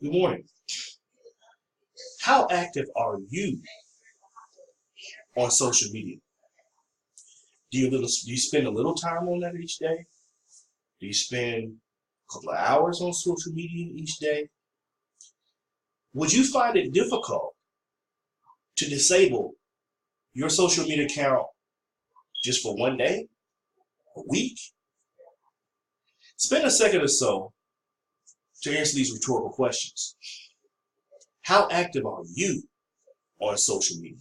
Good morning. How active are you on social media? Do you spend a little time on that each day? Do you spend a couple of hours on social media each day? Would you find it difficult to disable your social media account just for one day, a week? Spend a second or so to answer these rhetorical questions. How active are you on social media?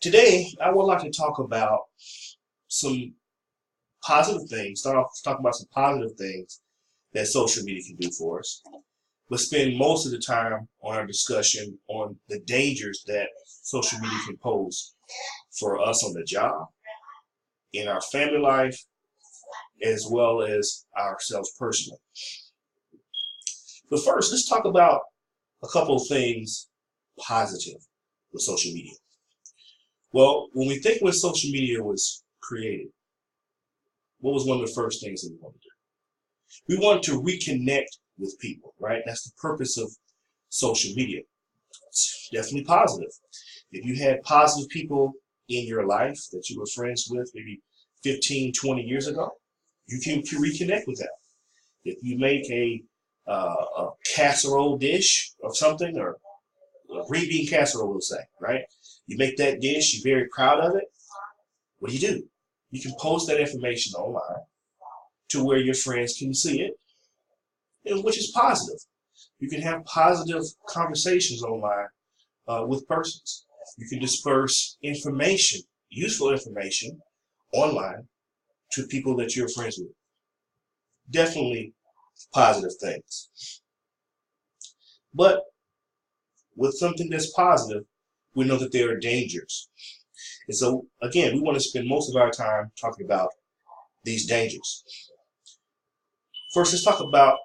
Today, I would like to talk about some positive things, start off talking about some positive things that social media can do for us, but spend most of the time on our discussion on the dangers that social media can pose for us on the job, in our family life, as well as ourselves personally. But first, let's talk about a couple of things positive with social media. Well, when we think when social media was created, what was one of the first things that we wanted to do? We wanted to reconnect with people, right? That's the purpose of social media. It's definitely positive. If you had positive people in your life that you were friends with maybe 15, 20 years ago, you can reconnect with them. If you make a casserole dish of something, or a green bean casserole, we'll say, right? You make that dish, you're very proud of it. What do? You can post that information online to where your friends can see it, and which is positive. You can have positive conversations online with persons. You can disperse information, useful information, online to people that you're friends with. Definitely positive things. But with something that's positive, we know that there are dangers. And so, again, we want to spend most of our time talking about these dangers. First, let's talk about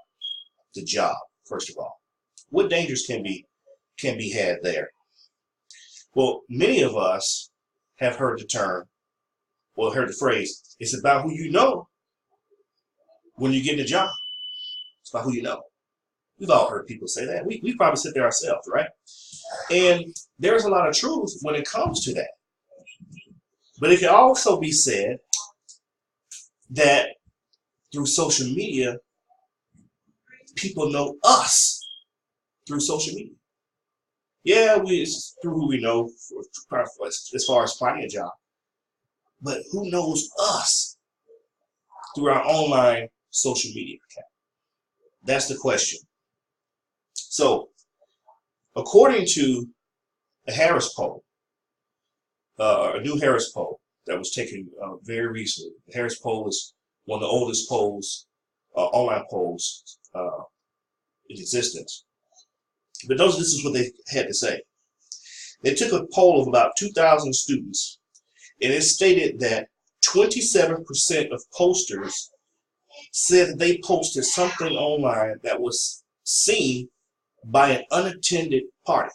the job, first of all. What dangers can be had there? Well, many of us have heard heard the phrase, it's about who you know when you get a job. It's about who you know. We've all heard people say that. We probably sit there ourselves, right? And there's a lot of truth when it comes to that. But it can also be said that through social media, people know us through social media. Yeah, it's through who we know as far as finding a job. But who knows us through our online social media account? That's the question. So, according to a Harris poll, a new Harris poll that was taken very recently. The Harris poll is one of the oldest polls, online polls in existence. But notice this is what they had to say. They took a poll of about 2,000 students, and it stated that 27% of posters said that they posted something online that was seen by an unintended party.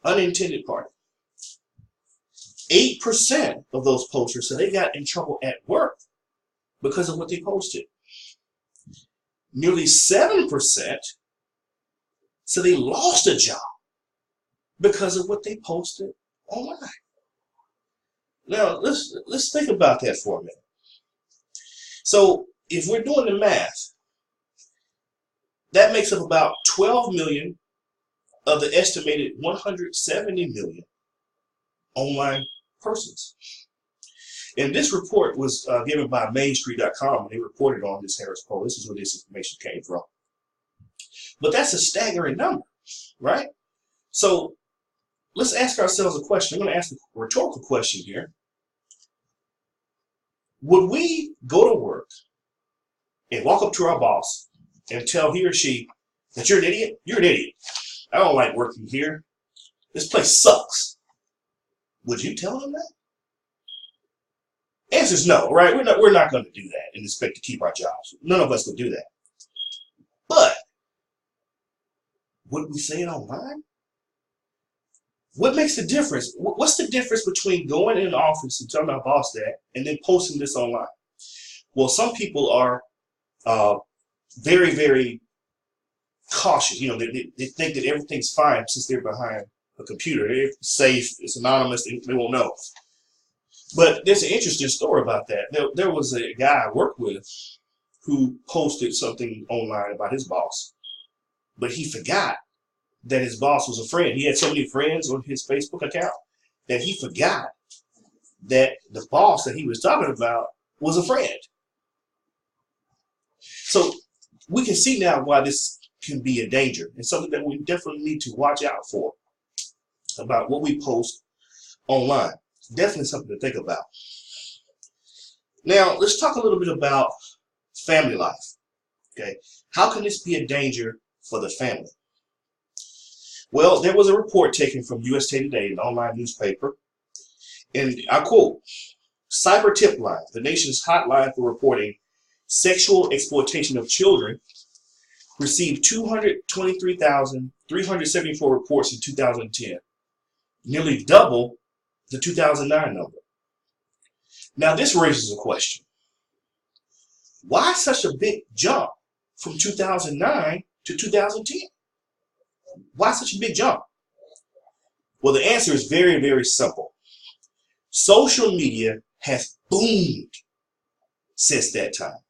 8% of those posters said they got in trouble at work because of what they posted. Nearly 7% said they lost a job because of what they posted online. Now, let's think about that for a minute. So, if we're doing the math, that makes up about 12 million of the estimated 170 million online persons. And this report was given by mainstreet.com, and they reported on this Harris poll. This is where this information came from. But that's a staggering number, right? So let's ask ourselves a question. I'm going to ask a rhetorical question here. Would we go to work and walk up to our boss and tell he or she that you're an idiot? You're an idiot. I don't like working here. This place sucks. Would you tell them that? Answer is no, right? We're not going to do that and expect to keep our jobs. None of us would do that. But would we say it online? What makes the difference? What's the difference between going in an office and telling our boss that and then posting this online? Well, some people are very, very cautious. You know, they think that everything's fine since they're behind a computer. They're safe, it's anonymous, they won't know. But there's an interesting story about that. There was a guy I worked with who posted something online about his boss, but he forgot that his boss was a friend. He had so many friends on his Facebook account that he forgot that the boss that he was talking about was a friend. So we can see now why this can be a danger and something that we definitely need to watch out for about what we post online. Definitely something to think about. Now, let's talk a little bit about family life. Okay, how can this be a danger for the family? Well, there was a report taken from USA Today, an online newspaper, and I quote, "Cyber Tip Line, the nation's hotline for reporting sexual exploitation of children, received 223,374 reports in 2010, nearly double the 2009 number." Now, this raises a question. Why such a big jump from 2009 to 2010? Why such a big jump? Well, the answer is very, very simple. Social media has boomed since that time.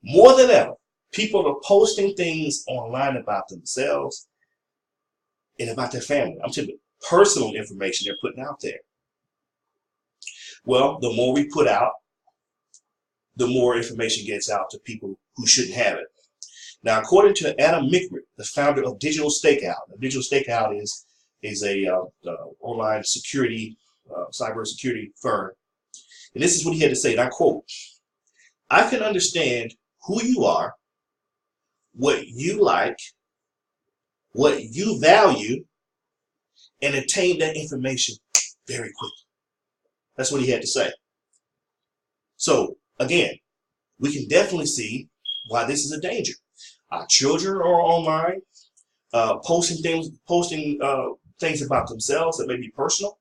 More than ever, people are posting things online about themselves and about their family. I'm talking personal information they're putting out there. Well, the more we put out, the more information gets out to people who shouldn't have it. Now, according to Adam Mickrick, the founder of Digital Stakeout, Digital Stakeout is a online security, cybersecurity firm, and this is what he had to say, and I quote, "I can understand who you are, what you like, what you value, and attain that information very quickly." That's what he had to say. So, again, we can definitely see why this is a danger. Our children are online, posting things about themselves that may be personal,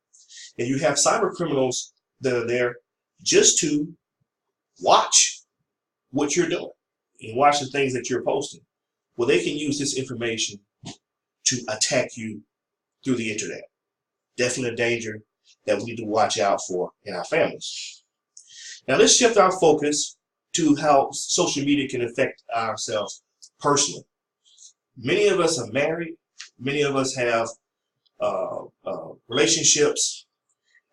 and you have cyber criminals that are there just to watch what you're doing and watch the things that you're posting. Well, they can use this information to attack you through the internet. Definitely a danger that we need to watch out for in our families. Now, let's shift our focus to how social media can affect ourselves personally. Many of us are married. Many of us have relationships.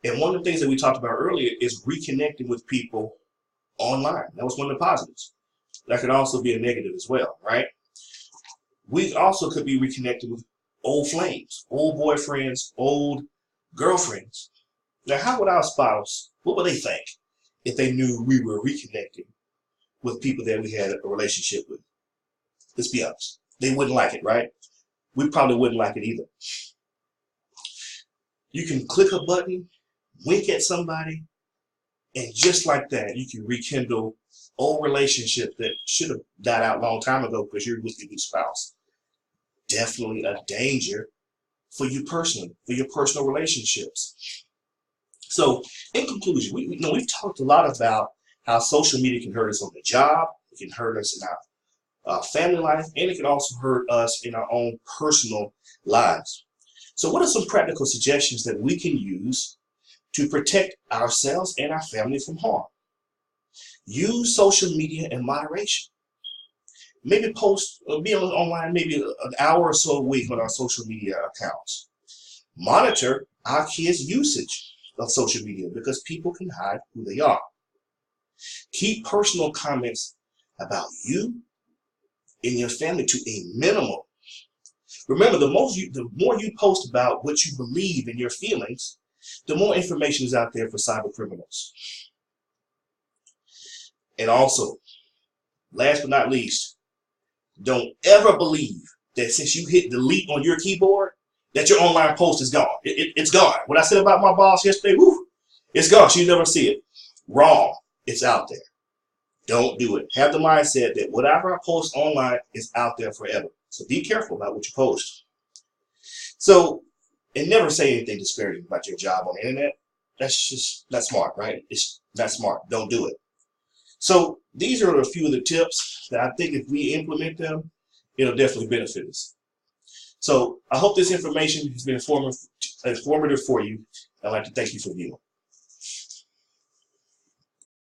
And one of the things that we talked about earlier is reconnecting with people online. That was one of the positives. That could also be a negative as well, right? We also could be reconnected with old flames, old boyfriends, old girlfriends. Now, how would our spouse, what would they think if they knew we were reconnecting with people that we had a relationship with? Let's be honest. They wouldn't like it, right? We probably wouldn't like it either. You can click a button, wink at somebody, and just like that, you can rekindle old relationships that should have died out a long time ago because you're with your new spouse. Definitely a danger for you personally, for your personal relationships. So, in conclusion, we've talked a lot about how social media can hurt us on the job, it can hurt us in our family life, and it can also hurt us in our own personal lives. So what are some practical suggestions that we can use to protect ourselves and our family from harm? Use social media in moderation. Maybe post, be online maybe an hour or so a week on our social media accounts. Monitor our kids' usage of social media because people can hide who they are. Keep personal comments about you and your family to a minimum. Remember, the more you post about what you believe in your feelings, the more information is out there for cyber criminals. And also, last but not least, don't ever believe that since you hit delete on your keyboard, that your online post is gone. It's gone. What I said about my boss yesterday, it's gone. She'll never see it. Wrong. It's out there. Don't do it. Have the mindset that whatever I post online is out there forever. So be careful about what you post. So, and never say anything disparaging about your job on the internet. That's just not smart, right? It's not smart. Don't do it. So these are a few of the tips that I think if we implement them, it'll definitely benefit us. So I hope this information has been informative for you. I'd like to thank you for viewing.